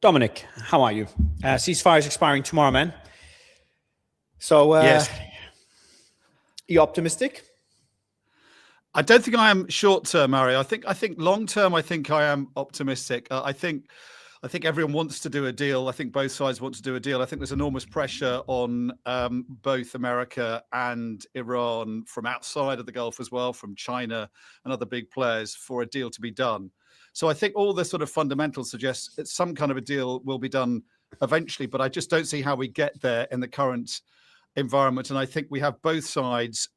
Dominic, how are you? Ceasefire is expiring tomorrow, man. So, yes. You optimistic? I don't think I am short term, Mario. I think long term. I think I am optimistic. I think everyone wants to do a deal. I think both sides want to do a deal. I think there's enormous pressure on both America and Iran from outside of the Gulf as well, from China and other big players, for a deal to be done. So I think all the sort of fundamentals suggest that some kind of a deal will be done eventually, but I just don't see how we get there in the current environment. And I think we have both sides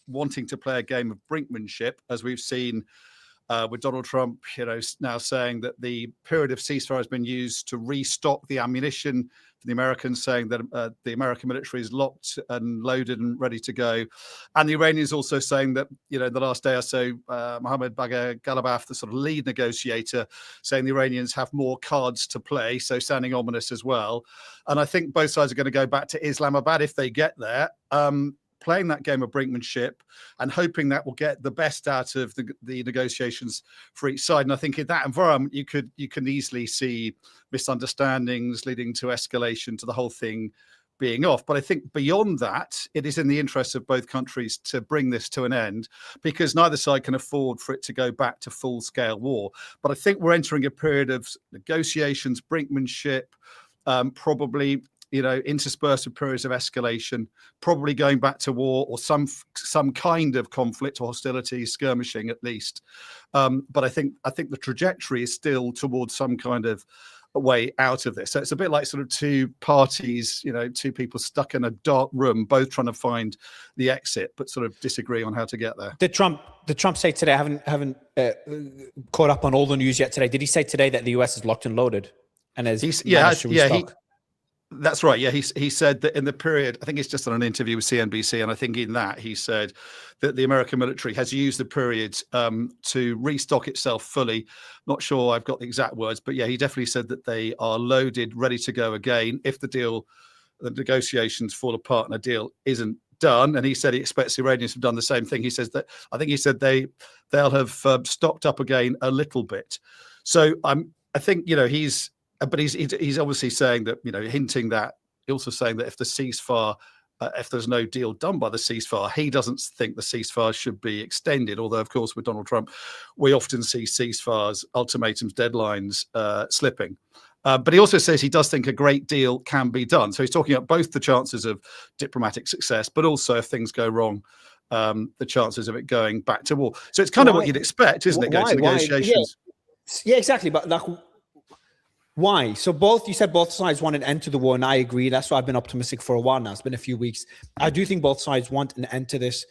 wanting to play a game of brinkmanship, as we've seen with Donald Trump, now saying that the period of ceasefire has been used to restock the ammunition for the Americans, saying that the American military is locked and loaded and ready to go. And the Iranians also saying that, the last day or so, Mohammad Bagher Ghalibaf, the sort of lead negotiator, saying the Iranians have more cards to play, so sounding ominous as well. And I think both sides are going to go back to Islamabad if they get there, playing that game of brinkmanship and hoping that will get the best out of the negotiations for each side. And I think in that environment, you can easily see misunderstandings leading to escalation, to the whole thing being off. But I think beyond that, it is in the interest of both countries to bring this to an end, because neither side can afford for it to go back to full-scale war. But I think we're entering a period of negotiations, brinkmanship, probably interspersed with periods of escalation, probably going back to war or some kind of conflict or hostility, skirmishing at least. But I think the trajectory is still towards some kind of a way out of this. So it's a bit like sort of two parties, two people stuck in a dark room, both trying to find the exit, but sort of disagreeing on how to get there. Did Trump say today? I haven't caught up on all the news yet today. Did he say today that the US is locked and loaded and has managed to restock? That's right. Yeah, he said that in the period, I think it's just on an interview with CNBC, and I think in that he said that the American military has used the period to restock itself fully. Not sure I've got the exact words, but yeah, he definitely said that they are loaded, ready to go again if the negotiations fall apart and a deal isn't done. And he said he expects the Iranians to have done the same thing. He says that they'll have stocked up again a little bit. So I think But he's obviously saying that, hinting that, also saying that if the ceasefire, if there's no deal done by the ceasefire, he doesn't think the ceasefire should be extended. Although, of course, with Donald Trump, we often see ceasefires, ultimatums, deadlines slipping. But he also says he does think a great deal can be done. So he's talking about both the chances of diplomatic success, but also if things go wrong, the chances of it going back to war. So it's kind of what you'd expect, isn't it? Go to negotiations. Yeah, exactly. But why? So you said both sides want an end to the war, and I agree. That's why I've been optimistic for a while now. It's been a few weeks. I do think both sides want an end to this.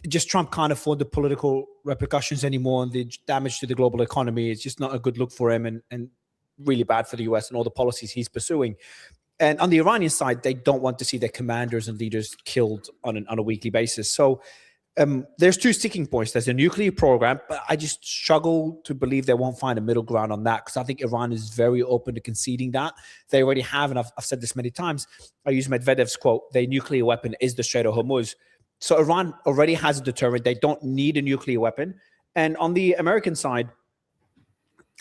Just Trump can't afford the political repercussions anymore, and the damage to the global economy is just not a good look for him, and really bad for the US and all the policies he's pursuing. And on the Iranian side, they don't want to see their commanders and leaders killed on a weekly basis. So there's two sticking points. There's a nuclear program, but I just struggle to believe they won't find a middle ground on that, because I think Iran is very open to conceding that. They already have, and I've said this many times, I use Medvedev's quote, their nuclear weapon is the Strait of Hormuz. So Iran already has a deterrent. They don't need a nuclear weapon. And on the American side,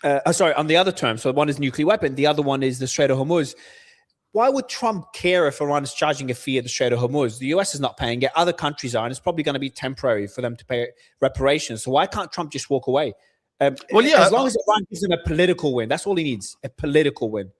on the other term, so one is nuclear weapon, the other one is the Strait of Hormuz. Why would Trump care if Iran is charging a fee at the Strait of Hormuz? The US is not paying it. Other countries are, and it's probably going to be temporary for them to pay reparations. So why can't Trump just walk away? As long as Iran gives him a political win, that's all he needs, a political win.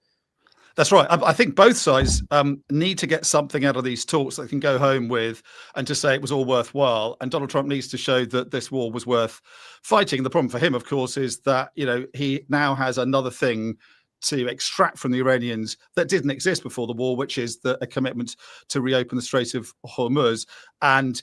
That's right. I think both sides need to get something out of these talks that they can go home with and to say it was all worthwhile. And Donald Trump needs to show that this war was worth fighting. The problem for him, of course, is that, he now has another thing to extract from the Iranians that didn't exist before the war, which is a commitment to reopen the Strait of Hormuz. And,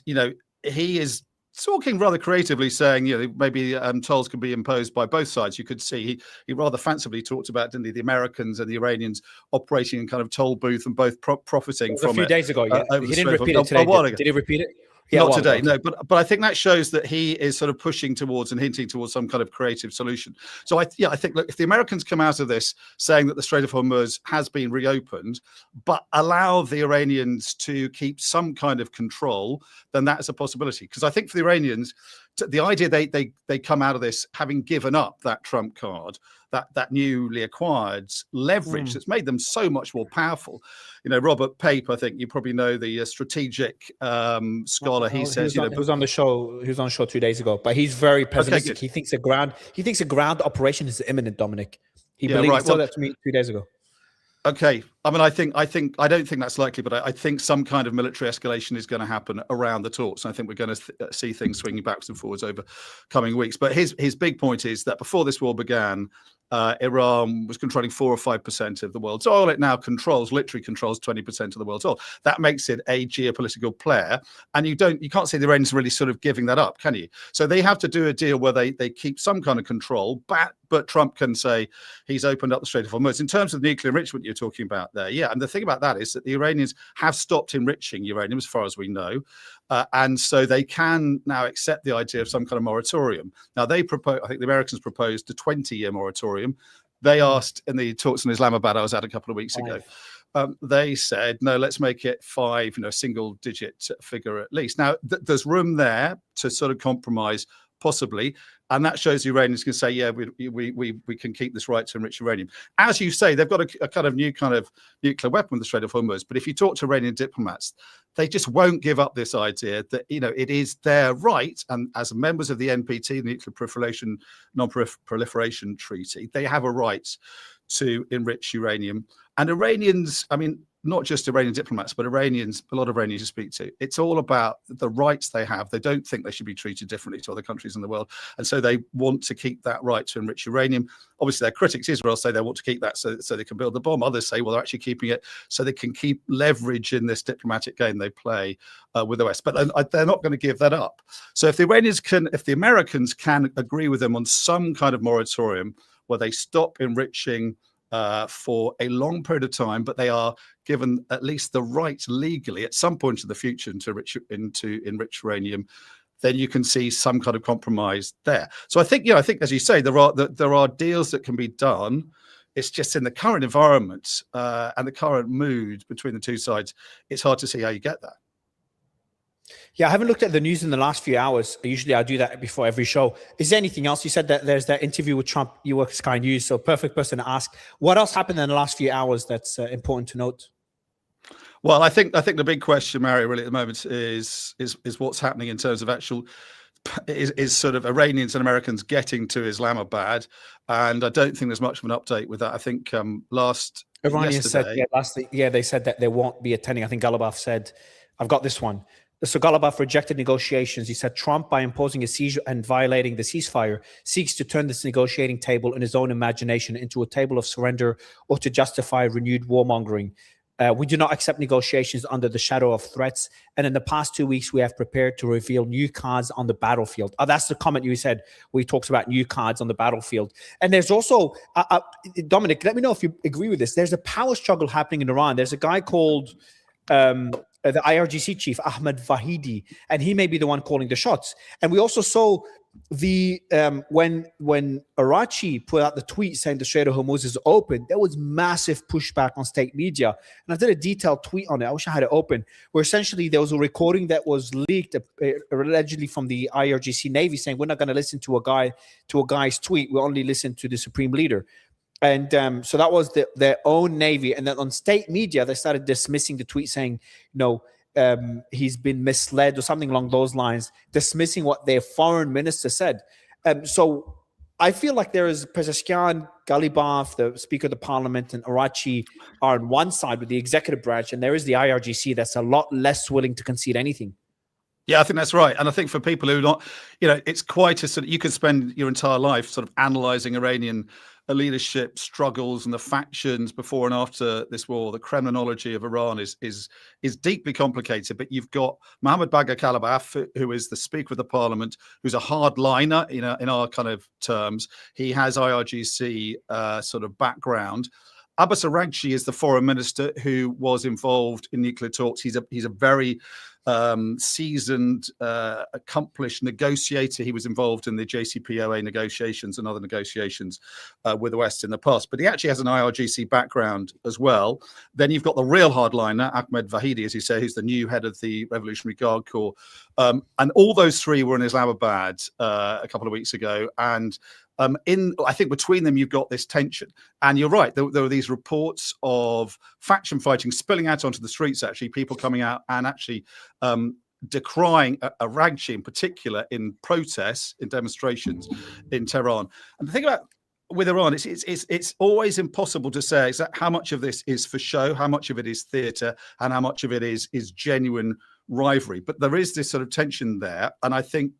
he is talking rather creatively, saying, maybe tolls can be imposed by both sides. You could see he rather fancifully talked about, didn't he, the Americans and the Iranians operating in kind of toll booth and both profiting from it. A few days ago, yeah. He didn't repeat it today. Did he repeat it? Yeah, not today, no. But I think that shows that he is sort of pushing towards and hinting towards some kind of creative solution. So I think, look, if the Americans come out of this saying that the Strait of Hormuz has been reopened, but allow the Iranians to keep some kind of control, then that is a possibility. Because I think for the Iranians, the idea they come out of this having given up that trump card, that newly acquired leverage that's made them so much more powerful. Robert Pape, I think you probably know, the strategic scholar. He says, he was on the show. He was on the show 2 days ago, but he's very pessimistic. He thinks a ground operation is imminent, Dominic. He believes that to me 2 days ago. Okay. I mean, I don't think that's likely, but I think some kind of military escalation is going to happen around the talks. And I think we're going to see things swinging backwards and forwards over coming weeks. But his big point is that before this war began, Iran was controlling 4 or 5% of the world's oil. It now literally controls 20% of the world's oil. That makes it a geopolitical player. And you can't say the Iranians really sort of giving that up, can you? So they have to do a deal where they keep some kind of control, but Trump can say he's opened up the Strait of Hormuz. In terms of nuclear enrichment you're talking about there, yeah. And the thing about that is that the Iranians have stopped enriching uranium, as far as we know. And so they can now accept the idea of some kind of moratorium. Now, I think the Americans proposed a 20-year moratorium. They asked in the talks in Islamabad I was at a couple of weeks ago, they said, no, let's make it 5, a single-digit figure at least. Now, there's room there to sort of compromise, possibly, and that shows the Iranians can say, yeah, we can keep this right to enrich uranium. As you say, they've got a kind of new kind of nuclear weapon with the Strait of Hormuz, but if you talk to Iranian diplomats, they just won't give up this idea that, it is their right, and as members of the NPT, the Nuclear Non-Proliferation Treaty, they have a right to enrich uranium. And Iranians, I mean, not just Iranian diplomats, but Iranians, a lot of Iranians you speak to, it's all about the rights they have. They don't think they should be treated differently to other countries in the world. And so they want to keep that right to enrich uranium. Obviously, their critics, Israel, say they want to keep that so they can build the bomb. Others say, well, they're actually keeping it so they can keep leverage in this diplomatic game they play with the West. But they're not going to give that up. So if the Americans can agree with them on some kind of moratorium where they stop enriching for a long period of time, but they are given at least the right legally at some point in the future to enrich uranium, then you can see some kind of compromise there. So I think as you say, there are deals that can be done. It's just in the current environment and the current mood between the two sides, it's hard to see how you get that. Yeah, I haven't looked at the news in the last few hours. Usually I do that before every show. Is there anything else? You said that there's that interview with Trump. You work at Sky News, so perfect person to ask. What else happened in the last few hours that's important to note? Well, I think the big question, Mario, really at the moment is what's happening in terms of actual is sort of Iranians and Americans getting to Islamabad, and I don't think there's much of an update with that. I think Iranians said they said that they won't be attending. I think Ghalibaf said, I've got this one. So Ghalibaf rejected negotiations. He said Trump, by imposing a siege and violating the ceasefire, seeks to turn this negotiating table in his own imagination into a table of surrender or to justify renewed warmongering. We do not accept negotiations under the shadow of threats. And in the past 2 weeks, we have prepared to reveal new cards on the battlefield. That's the comment you said where he talks about new cards on the battlefield. And there's also, Dominic, let me know if you agree with this. There's a power struggle happening in Iran. There's a guy called the IRGC chief, Ahmed Vahidi, and he may be the one calling the shots. And we also saw when Arachi put out the tweet saying the Strait of Hormuz is open, there was massive pushback on state media. And I did a detailed tweet on it. I wish I had it open, where essentially there was a recording that was leaked allegedly from the IRGC Navy saying we're not going to listen to a guy's tweet. We only listen to the supreme leader. And so that was their own Navy. And then on state media, they started dismissing the tweet saying, he's been misled or something along those lines, dismissing what their foreign minister said. So I feel like there is Pezeshkian, Ghalibaf, the Speaker of the Parliament, and Arachi are on one side with the executive branch, and there is the IRGC that's a lot less willing to concede anything. Yeah, I think that's right. And I think for people who are not, it's quite a sort of, you could spend your entire life sort of analyzing Iranian leadership struggles and the factions before and after this war. The Kremlinology of Iran is deeply complicated. But you've got Mohammad Bagher Ghalibaf, who is the Speaker of the Parliament, who's a hardliner in our kind of terms. He has IRGC sort of background. Abbas Araghchi is the foreign minister who was involved in nuclear talks. He's a very seasoned, accomplished negotiator. He was involved in the JCPOA negotiations and other negotiations with the West in the past. But he actually has an IRGC background as well. Then you've got the real hardliner, Ahmed Vahidi, as you say, who's the new head of the Revolutionary Guard Corps. And all those three were in Islamabad a couple of weeks ago. And I think between them, you've got this tension. And you're right, there were these reports of faction fighting spilling out onto the streets, actually, people coming out and actually decrying Araghchi in particular in protests, in demonstrations in Tehran. And the thing about with Iran, it's always impossible to say exactly how much of this is for show, how much of it is theatre, and how much of it is genuine rivalry. But there is this sort of tension there, and I think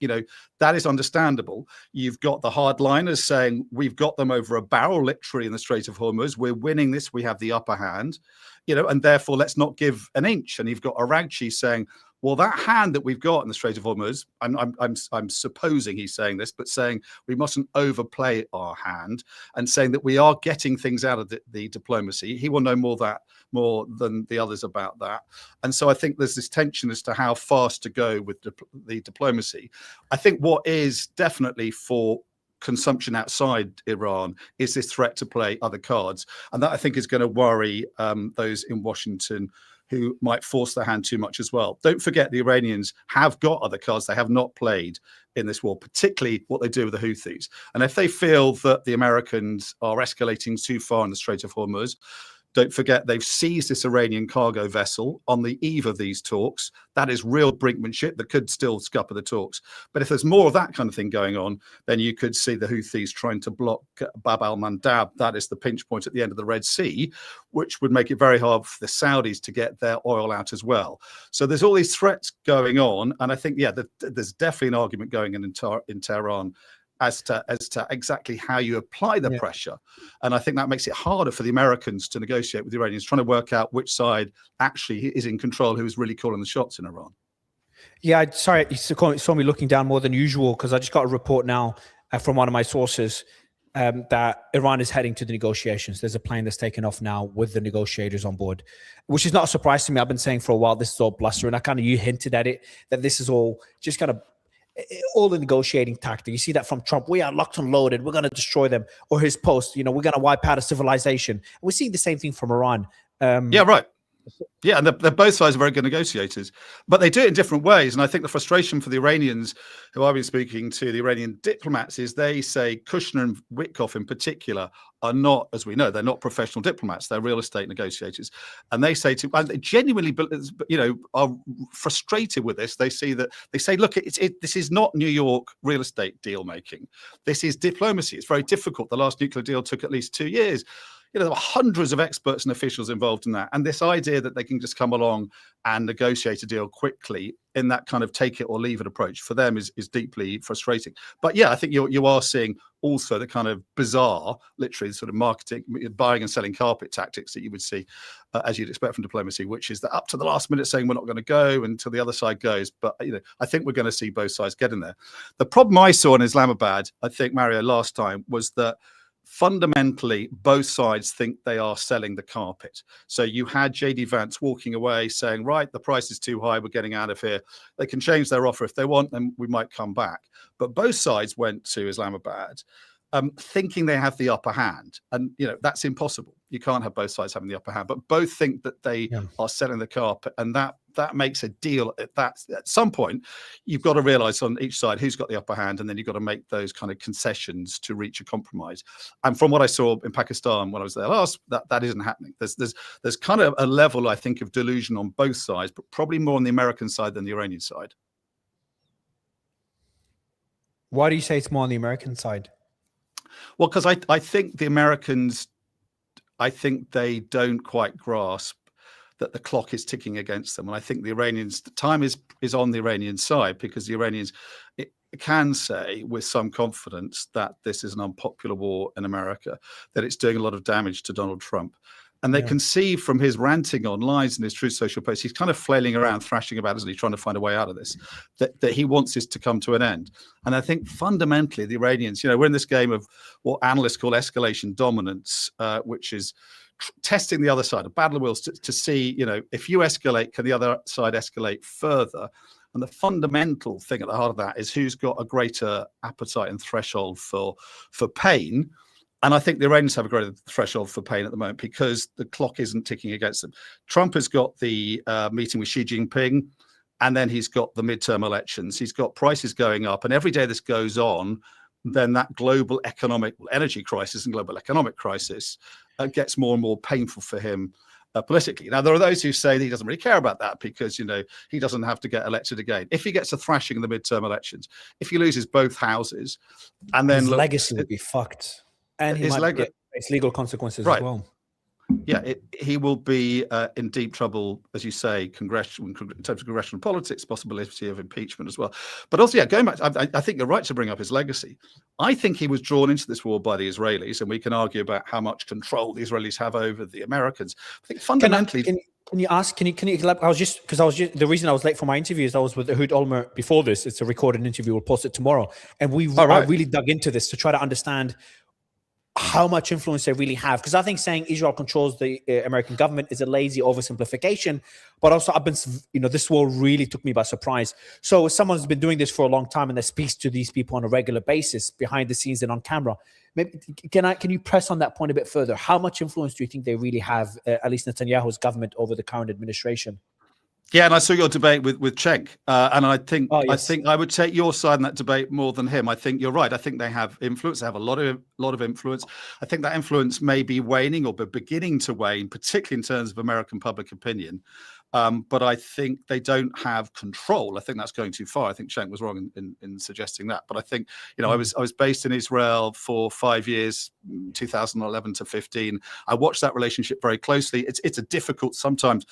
that is understandable. You've got the hardliners saying we've got them over a barrel, literally, in the Strait of Hormuz. We're winning this. We have the upper hand, and therefore let's not give an inch. And you've got Araghchi saying, well, that hand that we've got in the Strait of Hormuz, I'm supposing he's saying this, but saying we mustn't overplay our hand, and saying that we are getting things out of the diplomacy. He will know more than the others about that. And so I think there's this tension as to how fast to go with the diplomacy. I think what is definitely for consumption outside Iran is this threat to play other cards. And that, I think, is going to worry those in Washington who might force their hand too much as well. Don't forget, the Iranians have got other cards they have not played in this war, particularly what they do with the Houthis. And if they feel that the Americans are escalating too far in the Strait of Hormuz, don't forget they've seized this Iranian cargo vessel on the eve of these talks. That is real brinkmanship that could still scupper the talks. But if there's more of that kind of thing going on, then you could see the Houthis trying to block Bab al-Mandab. That is the pinch point at the end of the Red Sea, which would make it very hard for the Saudis to get their oil out as well. So there's all these threats going on. And I think, there's definitely an argument going in Tehran as to exactly how you apply the pressure. And I think that makes it harder for the Americans to negotiate with the Iranians, trying to work out which side actually is in control, who's really calling the shots in Iran. Yeah, sorry, you saw me looking down more than usual, because I just got a report now from one of my sources that Iran is heading to the negotiations. There's a plane that's taken off now with the negotiators on board, which is not a surprise to me. I've been saying for a while, this is all bluster. And you hinted at it, that this is all just kind of all the negotiating tactic. You see that from Trump. We are locked and loaded. We're going to destroy them. Or his post, we're going to wipe out a civilization. And we're seeing the same thing from Iran. Yeah, right. Yeah, and they're both sides are very good negotiators, but they do it in different ways. And I think the frustration for the Iranians, who I've been speaking to, the Iranian diplomats, is they say Kushner and Witkoff in particular are not, as we know, they're not professional diplomats. They're real estate negotiators. And they say and they genuinely, are frustrated with this. They say, look, this is not New York real estate deal making. This is diplomacy. It's very difficult. The last nuclear deal took at least 2 years. There were hundreds of experts and officials involved in that. And this idea that they can just come along and negotiate a deal quickly in that kind of take it or leave it approach for them is deeply frustrating. But yeah, I think you are seeing also the kind of bizarre, literally sort of marketing, buying and selling carpet tactics that you would see as you'd expect from diplomacy, which is that up to the last minute saying we're not going to go until the other side goes. But, I think we're going to see both sides get in there. The problem I saw in Islamabad, I think, Mario, last time was that fundamentally, both sides think they are selling the carpet. So you had JD Vance walking away saying, right, the price is too high, we're getting out of here. They can change their offer if they want, and we might come back. But both sides went to Islamabad thinking they have the upper hand. And, that's impossible. You can't have both sides having the upper hand. But both think that they are selling the carpet. And that makes a deal. At some point, you've got to realize on each side who's got the upper hand. And then you've got to make those kind of concessions to reach a compromise. And from what I saw in Pakistan when I was there last, that isn't happening. There's kind of a level, I think, of delusion on both sides, but probably more on the American side than the Iranian side. Why do you say it's more on the American side? Well, because I think the Americans, I think they don't quite grasp that the clock is ticking against them. And I think the Iranians, the time is on the Iranian side, because the Iranians can say with some confidence that this is an unpopular war in America, that it's doing a lot of damage to Donald Trump. And they can see from his ranting online and his Truth Social posts, he's kind of flailing around, thrashing about, isn't he, trying to find a way out of this, that he wants this to come to an end. And I think fundamentally the Iranians, we're in this game of what analysts call escalation dominance, which is testing the other side, a battle of wills to see, if you escalate, can the other side escalate further? And the fundamental thing at the heart of that is who's got a greater appetite and threshold for pain. And I think the Iranians have a greater threshold for pain at the moment because the clock isn't ticking against them. Trump has got the meeting with Xi Jinping, and then he's got the midterm elections. He's got prices going up. And every day this goes on, then that global energy crisis and global economic crisis gets more and more painful for him politically. Now, there are those who say that he doesn't really care about that because, he doesn't have to get elected again. If he gets a thrashing in the midterm elections, if he loses both houses, and then his legacy would be fucked. And he might get legal consequences as well. Yeah, he will be in deep trouble, as you say, in terms of congressional politics, possibility of impeachment as well. But also, going back, I think you're right to bring up his legacy. I think he was drawn into this war by the Israelis, and we can argue about how much control the Israelis have over the Americans. I think fundamentally... Can you elaborate? The reason I was late for my interview is I was with Ehud Olmert before this. It's a recorded interview. We'll post it tomorrow. And I really dug into this to try to understand how much influence they really have. Because I think saying Israel controls the American government is a lazy oversimplification. But also, this war really took me by surprise. So as someone who's been doing this for a long time and that speaks to these people on a regular basis, behind the scenes and on camera, maybe can you press on that point a bit further? How much influence do you think they really have, at least Netanyahu's government, over the current administration? Yeah, and I saw your debate with Cenk, and I think I would take your side in that debate more than him. I think you're right. I think they have influence. They have a lot of influence. I think that influence may be waning or beginning to wane, particularly in terms of American public opinion. But I think they don't have control. I think that's going too far. I think Cenk was wrong in suggesting that. But I think, I was based in Israel for 5 years, 2011 to 15. I watched that relationship very closely. It's a difficult, sometimes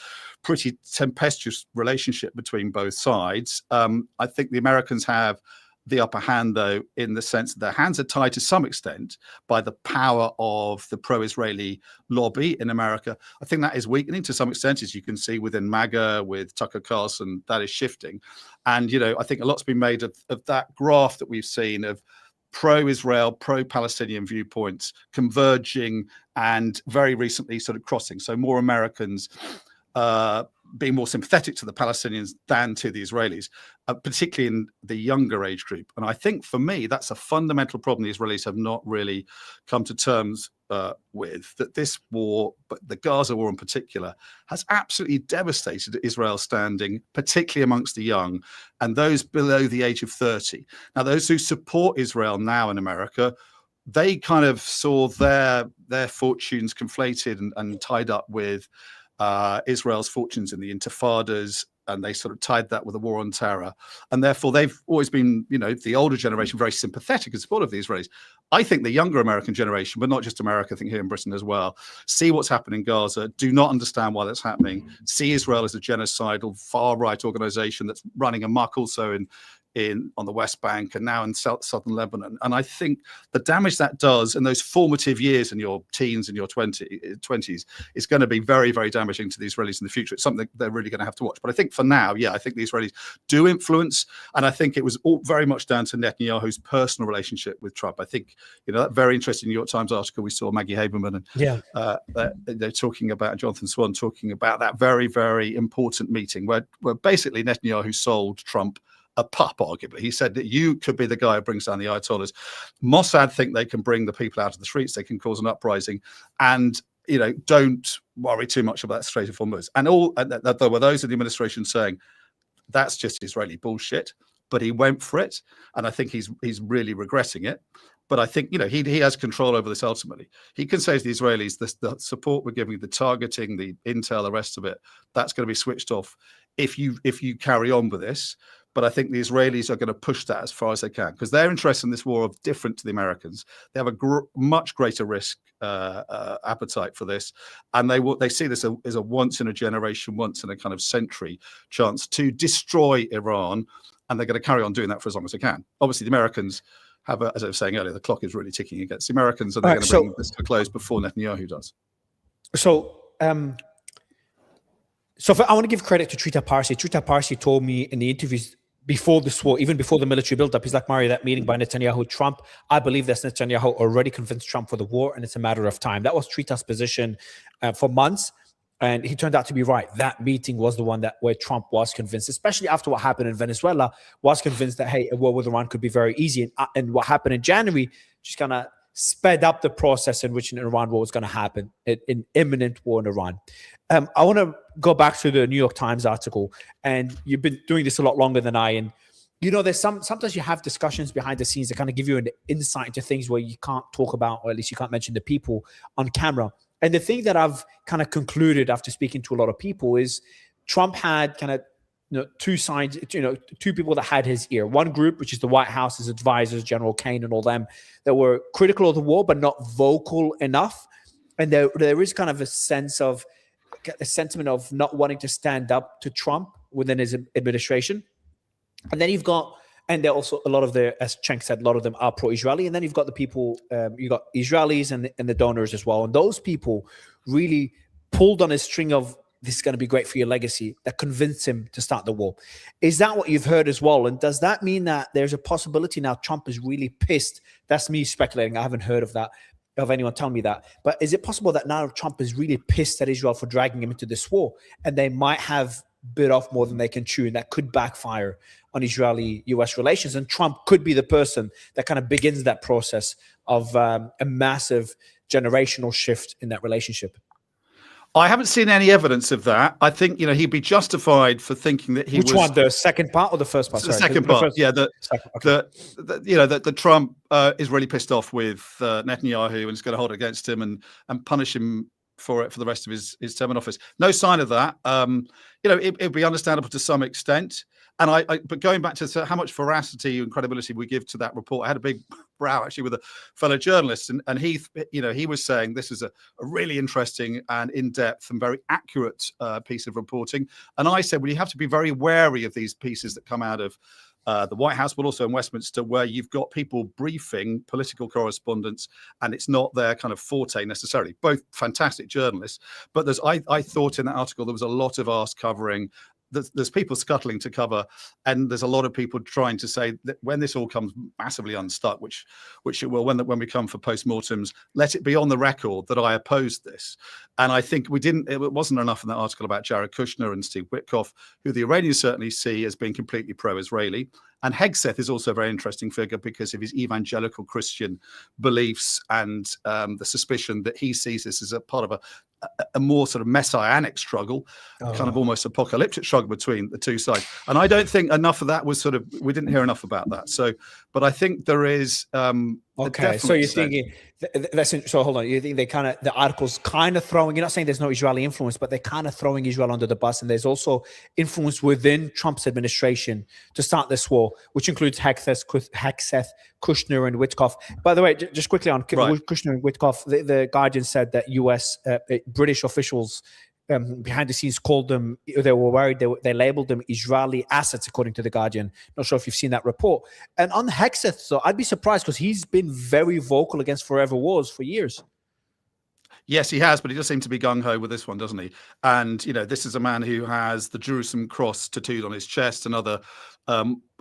pretty tempestuous relationship between both sides. I think the Americans have the upper hand, though, in the sense that their hands are tied to some extent by the power of the pro-Israeli lobby in America. I think that is weakening to some extent, as you can see within MAGA, with Tucker Carlson, that is shifting. And, I think a lot's been made of that graph that we've seen of pro-Israel, pro-Palestinian viewpoints converging and very recently sort of crossing. So more Americans being more sympathetic to the Palestinians than to the Israelis, particularly in the younger age group. And I think for me, that's a fundamental problem the Israelis have not really come to terms with, that this war, but the Gaza war in particular, has absolutely devastated Israel's standing, particularly amongst the young and those below the age of 30. Now, those who support Israel now in America, they kind of saw their fortunes conflated and tied up with Israel's fortunes in the intifadas, and they sort of tied that with the war on terror. And therefore, they've always been, the older generation, very sympathetic and supportive of the Israelis. I think the younger American generation, but not just America, I think here in Britain as well, see what's happening in Gaza, do not understand why that's happening, see Israel as a genocidal far-right organization that's running amok also on the West Bank and now in southern Lebanon. And I think the damage that does in those formative years in your teens and your 20s is going to be very, very damaging to the Israelis in the future. It's something they're really going to have to watch. But I think for now, I think the Israelis do influence. And I think it was all very much down to Netanyahu's personal relationship with Trump. I think, that very interesting New York Times article we saw, Maggie Haberman and they're talking about, Jonathan Swan talking about that very, very important meeting where basically Netanyahu sold Trump a pup, arguably. He said that you could be the guy who brings down the Ayatollahs. Mossad think they can bring the people out of the streets, they can cause an uprising, and don't worry too much about that Strait of Hormuz. And there were those in the administration saying that's just Israeli bullshit, but he went for it, and I think he's really regretting it. But I think he has control over this ultimately. He can say to the Israelis, the support we're giving, the targeting, the intel, the rest of it, that's going to be switched off if you carry on with this. But I think the Israelis are going to push that as far as they can because their interests in this war are different to the Americans. They have a much greater risk appetite for this, and they see this as a once in a generation, once in a kind of century chance to destroy Iran, and they're going to carry on doing that for as long as they can. Obviously, the Americans have, as I was saying earlier, the clock is really ticking against the Americans, and they're going to bring this to a close before Netanyahu does. So I want to give credit to Trita Parsi. Trita Parsi told me in the interviews before this war, even before the military buildup, he's like, Mario, that meeting by Netanyahu, Trump, I believe that Netanyahu already convinced Trump for the war, and it's a matter of time. That was Trita's position for months, and he turned out to be right. That meeting was the one where Trump was convinced, especially after what happened in Venezuela, was convinced that, hey, a war with Iran could be very easy. And what happened in January just kind of sped up the process in which an Iran war was going to happen, an imminent war in Iran. I want to go back to the New York Times article, and you've been doing this a lot longer than I. And there's sometimes you have discussions behind the scenes that kind of give you an insight into things where you can't talk about, or at least you can't mention the people on camera. And the thing that I've kind of concluded after speaking to a lot of people is Trump had kind of two sides, two people that had his ear. One group, which is the White House, his advisors, General Kane and all them, that were critical of the war, but not vocal enough. And there is kind of a sentiment of not wanting to stand up to Trump within his administration. And then you've got, and they're also, a lot of the, as Cenk said, a lot of them are pro-Israeli. And then you've got the people, you've got Israelis and the donors as well. And those people really pulled on a string of, this is going to be great for your legacy, that convinced him to start the war. Is that what you've heard as well? And does that mean that there's a possibility now Trump is really pissed? That's me speculating. I haven't heard of anyone telling me that. But is it possible that now Trump is really pissed at Israel for dragging him into this war, and they might have bit off more than they can chew, and that could backfire on Israeli-US relations, and Trump could be the person that kind of begins that process of a massive generational shift in that relationship? I haven't seen any evidence of that. I think, he'd be justified for thinking that Which one, the second part or the first part? The second part, yeah. That Trump is really pissed off with Netanyahu and is going to hold it against him and punish him for it for the rest of his term in office. No sign of that. It'd be understandable to some extent. And but going back to how much veracity and credibility we give to that report, I had a big row actually with a fellow journalist, and he was saying this is a really interesting and in-depth and very accurate piece of reporting. And I said, well, you have to be very wary of these pieces that come out of the White House, but also in Westminster, where you've got people briefing political correspondents, and it's not their kind of forte necessarily. Both fantastic journalists, but I thought in that article there was a lot of arse covering. There's people scuttling to cover, and there's a lot of people trying to say that when this all comes massively unstuck, which it will when we come for postmortems, let it be on the record that I opposed this. And I think it wasn't enough in that article about Jared Kushner and Steve Witkoff, who the Iranians certainly see as being completely pro-Israeli. And Hegseth is also a very interesting figure because of his evangelical Christian beliefs and the suspicion that he sees this as a part of a more sort of messianic struggle, kind of almost apocalyptic struggle between the two sides. And I don't think enough of that was we didn't hear enough about that. So, but I think there is. Okay, so you're thinking so hold on. You think the article's kind of throwing. You're not saying there's no Israeli influence, but they're kind of throwing Israel under the bus, and there's also influence within Trump's administration to start this war, which includes Hegseth, Kushner, and Witkoff. By the way, just quickly on Kushner and Witkoff, the Guardian said that U.S. British officials behind the scenes called them, they were worried, they labeled them Israeli assets, according to the Guardian. Not sure if you've seen that report. And on Hegseth, so I'd be surprised because he's been very vocal against forever wars for years. Yes, he has, but he does seem to be gung-ho with this one, doesn't he? And, this is a man who has the Jerusalem cross tattooed on his chest and other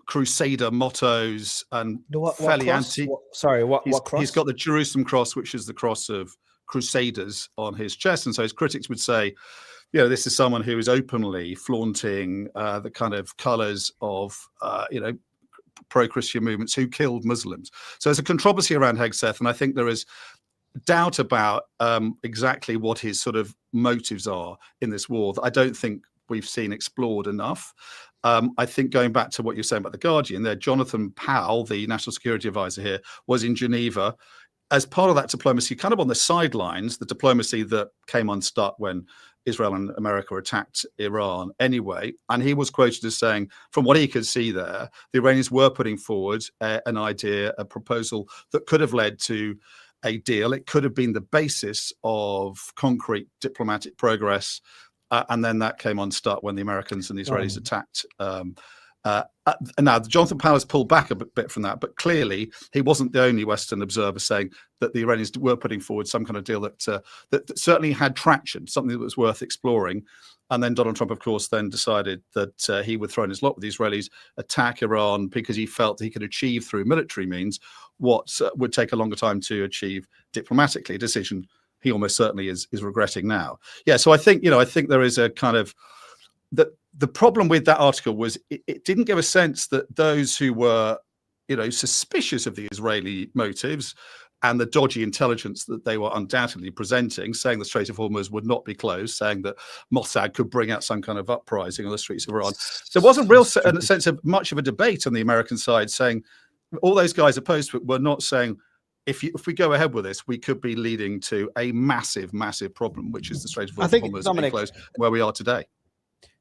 Crusader mottos, and fairly anti. What cross? He's got the Jerusalem cross, which is the cross of Crusaders, on his chest, and so his critics would say, this is someone who is openly flaunting the kind of colours of pro-Christian movements who killed Muslims. So there's a controversy around Hegseth, and I think there is doubt about exactly what his sort of motives are in this war that I don't think we've seen explored enough. I think going back to what you're saying about the Guardian there, Jonathan Powell, the national security advisor here, was in Geneva as part of that diplomacy, kind of on the sidelines, the diplomacy that came unstuck when Israel and America attacked Iran anyway. And he was quoted as saying, from what he could see there, the Iranians were putting forward an idea, a proposal that could have led to a deal. It could have been the basis of concrete diplomatic progress. And then that came unstuck when the Americans and the Israelis attacked Now, Jonathan Powers pulled back a bit from that, but clearly he wasn't the only Western observer saying that the Iranians were putting forward some kind of deal that certainly had traction, something that was worth exploring. And then Donald Trump, of course, then decided that he would throw in his lot with the Israelis, attack Iran, because he felt he could achieve through military means what would take a longer time to achieve diplomatically, a decision he almost certainly is regretting now. Yeah, so I think there is a kind of the problem with that article was it didn't give a sense that those who were, suspicious of the Israeli motives and the dodgy intelligence that they were undoubtedly presenting, saying the Strait of Hormuz would not be closed, saying that Mossad could bring out some kind of uprising on the streets of Iran. There wasn't real sense of much of a debate on the American side, saying all those guys opposed to it were not saying, if we go ahead with this, we could be leading to a massive, massive problem, which is the Strait of Hormuz being closed, where we are today.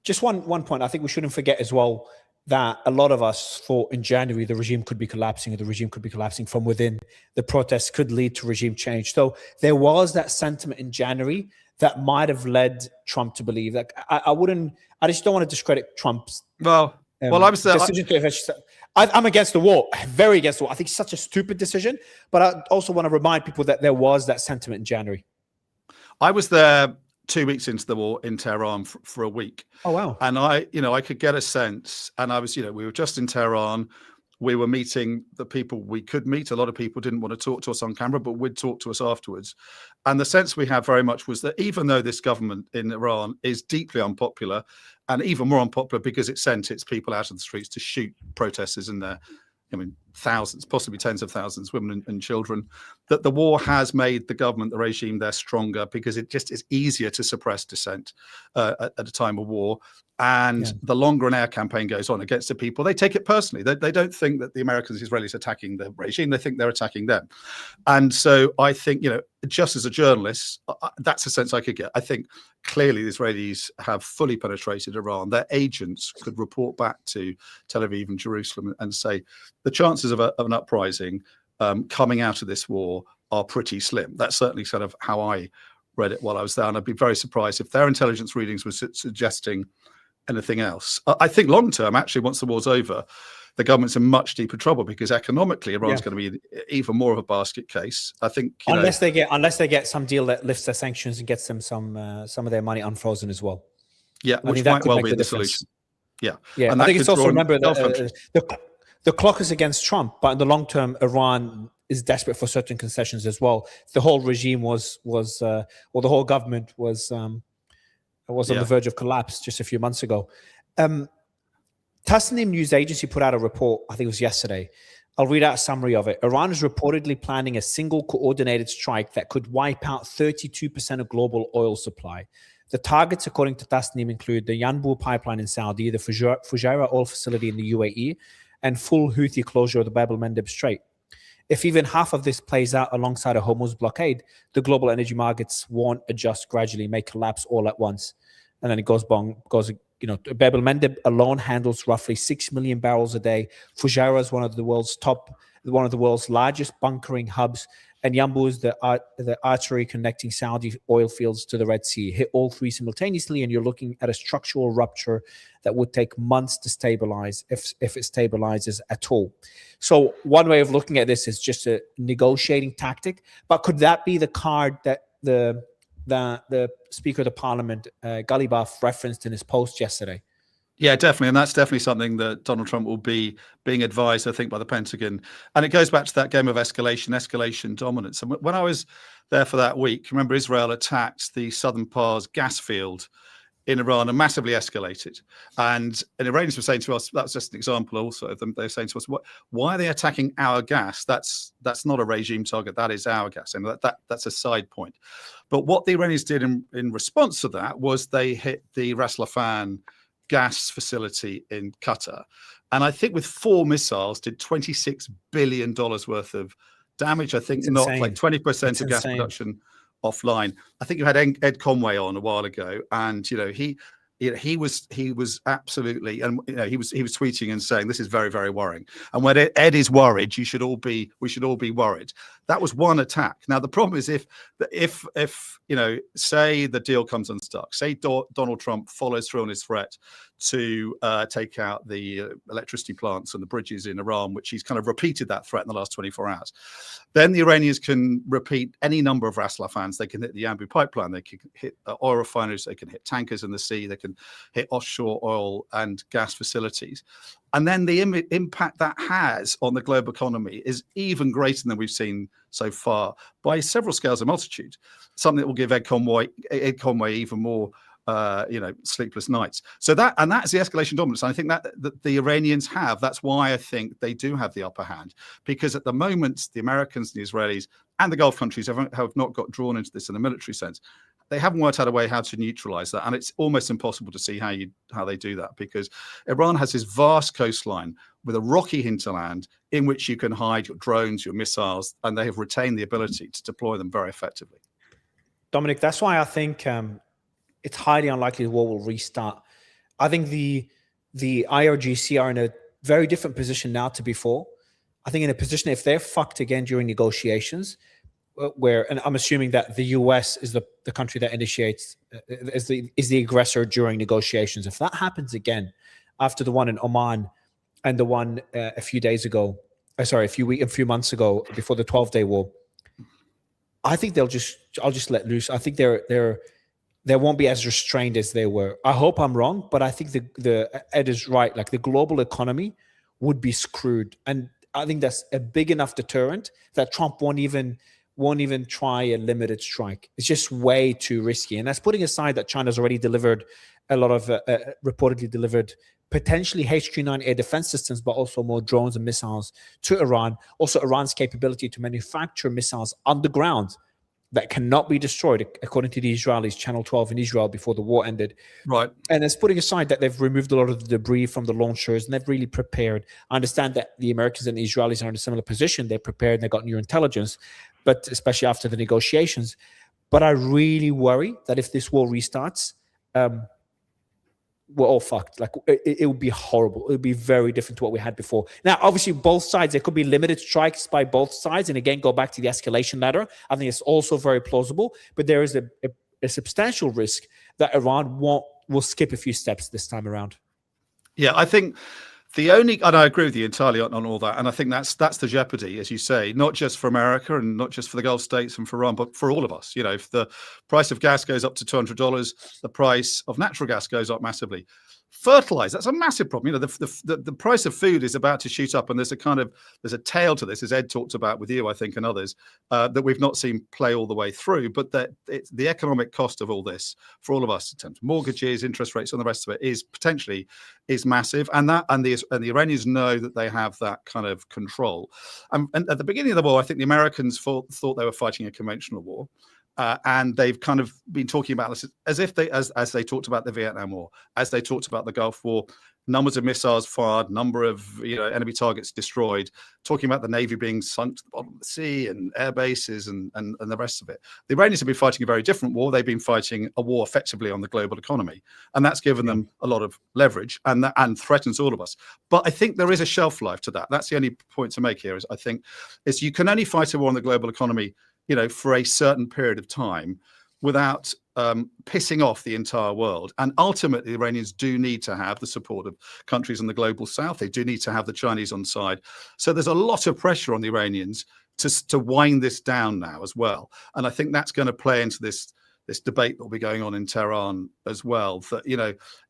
Just one point, I think we shouldn't forget as well that a lot of us thought in January the regime could be collapsing, or the regime could be collapsing from within. The protests could lead to regime change. So there was that sentiment in January that might have led Trump to believe that. I just don't want to discredit Trump's I was there. Decision I'm against the war, very against the war. I think it's such a stupid decision, but I also want to remind people that there was that sentiment in January. I was there 2 weeks into the war in Tehran for a week. Oh, wow. And I could get a sense, and I was, we were just in Tehran. We were meeting the people we could meet. A lot of people didn't want to talk to us on camera, but would talk to us afterwards. And the sense we had very much was that even though this government in Iran is deeply unpopular, and even more unpopular because it sent its people out of the streets to shoot protesters in there, thousands, possibly tens of thousands, women and children, that the war has made the government, the regime there stronger, because it just is easier to suppress dissent at a time of war. And the longer an air campaign goes on against the people, they take it personally. They don't think that the Americans, Israelis are attacking the regime. They think they're attacking them. And so I think, just as a journalist, that's a sense I could get. I think clearly the Israelis have fully penetrated Iran. Their agents could report back to Tel Aviv and Jerusalem and say the chances of an uprising coming out of this war are pretty slim. That's certainly sort of how I read it while I was there. And I'd be very surprised if their intelligence readings were suggesting anything else. I think long term, actually, once the war's over, the government's in much deeper trouble, because economically, Iran's going to be even more of a basket case. I think unless they get some deal that lifts their sanctions and gets them some of their money unfrozen as well. Yeah, which might well be the solution. Yeah. And I think it's also, remember that the clock is against Trump, but in the long term, Iran is desperate for certain concessions as well. The whole regime or the whole government was on the verge of collapse just a few months ago. Tasnim news agency put out a report, I think it was yesterday. I'll read out a summary of it. Iran is reportedly planning a single coordinated strike that could wipe out 32% of global oil supply. The targets, according to Tasnim, include the Yanbu pipeline in Saudi, the Fujairah oil facility in the UAE, and full Houthi closure of the Bab el-Mandeb Strait. If even half of this plays out alongside a Hormuz blockade, the global energy markets won't adjust gradually, may collapse all at once. And then it goes, Bab el-Mandeb alone handles roughly 6 million barrels a day. Fujairah is one of the world's largest bunkering hubs, and Yanbu is the artery connecting Saudi oil fields to the Red Sea. Hit all three simultaneously, and you're looking at a structural rupture that would take months to stabilize, if it stabilizes at all. So one way of looking at this is just a negotiating tactic. But could that be the card that the Speaker of the Parliament, Ghalibaf, referenced in his post yesterday? Yeah, definitely. And that's definitely something that Donald Trump will be being advised, I think, by the Pentagon. And it goes back to that game of escalation dominance. And when I was there for that week, remember, Israel attacked the southern Pars gas field in Iran and massively escalated. And Iranians were saying to us, that's just an example also of them. They're saying to us, why are they attacking our gas? That's not a regime target. That is our gas. And that's a side point. But what the Iranians did in response to that was they hit the Ras Laffan gas facility in Qatar. And I think with 4 missiles did $26 billion worth of damage. I think not like 20% of gas production offline. I think you had Ed Conway on a while ago, and he was absolutely, and he was tweeting and saying this is very, very worrying. And when Ed is worried, we should all be worried. That was one attack. Now the problem is if say the deal comes unstuck, say Donald Trump follows through on his threat to take out the electricity plants and the bridges in Iran, which he's kind of repeated that threat in the last 24 hours, then the Iranians can repeat any number of Ras Lafans. They can hit the Yanbu pipeline, they can hit oil refineries, they can hit tankers in the sea, they can hit offshore oil and gas facilities. And then the impact that has on the global economy is even greater than we've seen so far by several scales of multitude. Something that will give Ed Conway even more, sleepless nights. So that's the escalation dominance. And I think that the Iranians have. That's why I think they do have the upper hand, because at the moment the Americans, the Israelis, and the Gulf countries have not got drawn into this in a military sense. They haven't worked out a way how to neutralize that. And it's almost impossible to see how they do that, because Iran has this vast coastline with a rocky hinterland in which you can hide your drones, your missiles, and they have retained the ability to deploy them very effectively. Dominic, that's why I think it's highly unlikely the war will restart. I think the IRGC are in a very different position now to before. I think in a position, if they're fucked again during negotiations, and I'm assuming that the US is the country that initiates, is the aggressor during negotiations. If that happens again, after the one in Oman and the one a few months ago, before the 12-day war, I think I'll just let loose. I think they won't be as restrained as they were. I hope I'm wrong, but I think Ed is right. Like, the global economy would be screwed, and I think that's a big enough deterrent that Trump won't even try a limited strike. It's just way too risky. And that's putting aside that China's already delivered a lot of, reportedly delivered potentially HQ-9 air defense systems, but also more drones and missiles to Iran. Also, Iran's capability to manufacture missiles underground that cannot be destroyed, according to the Israelis, Channel 12 in Israel before the war ended. Right. And it's putting aside that they've removed a lot of the debris from the launchers and they've really prepared. I understand that the Americans and the Israelis are in a similar position. They're prepared and they've got new intelligence, but especially after the negotiations. But I really worry that if this war restarts, we're all fucked. Like, it would be horrible. It would be very different to what we had before. Now, obviously, both sides, there could be limited strikes by both sides. And again, go back to the escalation ladder. I think it's also very plausible. But there is a substantial risk that Iran will skip a few steps this time around. Yeah, I think and I agree with you entirely on all that. And I think that's the jeopardy, as you say, not just for America and not just for the Gulf states and for Iran, but for all of us. If the price of gas goes up to $200, the price of natural gas goes up massively. Fertilizer, that's a massive problem. The price of food is about to shoot up, and there's a tail to this, as Ed talked about with you, I think, and others, that we've not seen play all the way through. But the economic cost of all this for all of us, in terms of mortgages, interest rates, and the rest of it, is massive. And the Iranians know that they have that kind of control. And at the beginning of the war, I think the Americans thought they were fighting a conventional war. And they've kind of been talking about this as if as they talked about the Vietnam War, as they talked about the Gulf War, numbers of missiles fired, number of enemy targets destroyed, talking about the Navy being sunk to the bottom of the sea and air bases and the rest of it. The Iranians have been fighting a very different war. They've been fighting a war effectively on the global economy, and that's given them a lot of leverage and threatens all of us. But I think there is a shelf life to that. That's the only point to make here. Is you can only fight a war on the global economy for a certain period of time without pissing off the entire world. And ultimately, the Iranians do need to have the support of countries in the global south. They do need to have the Chinese on side. So there's a lot of pressure on the Iranians to wind this down now as well. And I think that's going to play into this debate that will be going on in Tehran as well, that,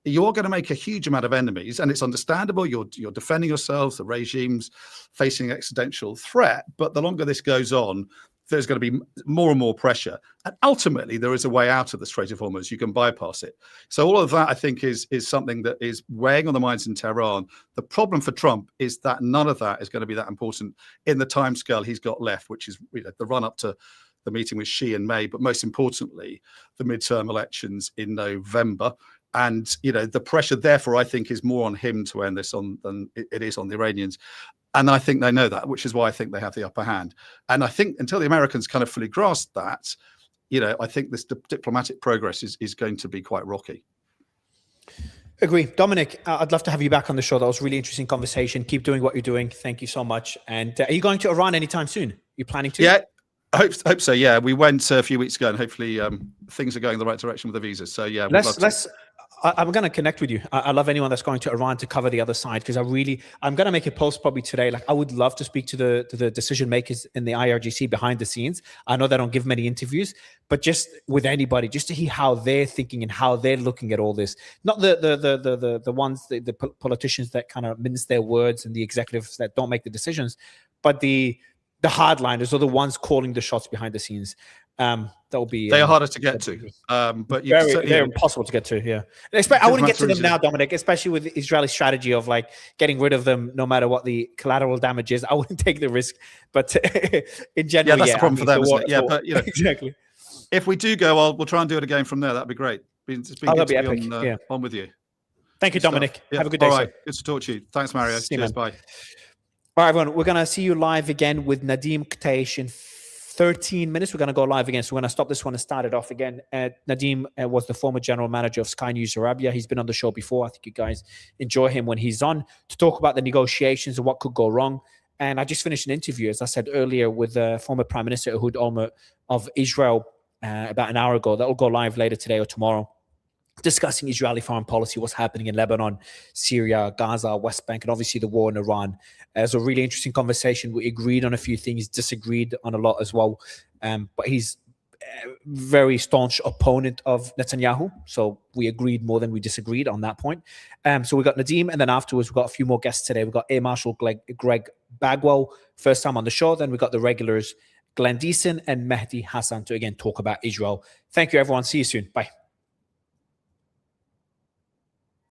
you're going to make a huge amount of enemies, and it's understandable. You're defending yourselves, the regime's facing an existential threat. But the longer this goes on, there's going to be more and more pressure. And ultimately, there is a way out of the Strait of Hormuz. You can bypass it. So all of that, I think, is something that is weighing on the minds in Tehran. The problem for Trump is that none of that is going to be that important in the timescale he's got left, which is the run-up to the meeting with Xi in May, but most importantly, the midterm elections in November. And, the pressure, therefore, I think, is more on him to end this than it is on the Iranians. And I think they know that, which is why I think they have the upper hand. And I think until the Americans kind of fully grasp that, I think this diplomatic progress is going to be quite rocky. Agree. Dominic, I'd love to have you back on the show. That was a really interesting conversation. Keep doing what you're doing. Thank you so much. And are you going to Iran anytime soon? You planning to? Yeah, I hope so. Yeah, we went a few weeks ago, and hopefully things are going in the right direction with the visas. So yeah, we'd love to. I'm going to connect with you. I love anyone that's going to Iran to cover the other side, because I'm going to make a post probably today. Like, I would love to speak to the decision makers in the IRGC behind the scenes. I know they don't give many interviews, but just with anybody, just to hear how they're thinking and how they're looking at all this. Not the ones, the politicians that kind of mince their words and the executives that don't make the decisions, but the hardliners are the ones calling the shots behind the scenes. That'll be. They are harder to get to, but they're impossible to get to. Yeah, I wouldn't get to them now, Dominic, especially with the Israeli strategy of like getting rid of them no matter what the collateral damage is. I wouldn't take the risk, but in general, that's the problem for them, isn't it? Yeah, but exactly. If we do go, we'll try and do it again from there. That'd be great. It's been good to be on with you. Thank you, Dominic. Have a good day. All right, good to talk to you. Thanks, Mario. Cheers. Bye. All right, everyone. We're gonna see you live again with Nadim Qtaish in 13 minutes. We're going to go live again. So we're going to stop this one and start it off again. Nadim was the former general manager of Sky News Arabia. He's been on the show before. I think you guys enjoy him when he's on to talk about the negotiations and what could go wrong. And I just finished an interview, as I said earlier, with former Prime Minister Ehud Olmert of Israel about an hour ago. That will go live later today or tomorrow, discussing Israeli foreign policy, what's happening in Lebanon, Syria, Gaza, West Bank, and obviously the war in Iran. It was a really interesting conversation. We agreed on a few things, disagreed on a lot as well. But he's a very staunch opponent of Netanyahu. So we agreed more than we disagreed on that point. So we got Nadim, and then afterwards, we've got a few more guests today. We've got Air Marshal Greg Bagwell, first time on the show. Then we got the regulars, Glenn Deason and Mehdi Hassan, to again talk about Israel. Thank you, everyone. See you soon. Bye.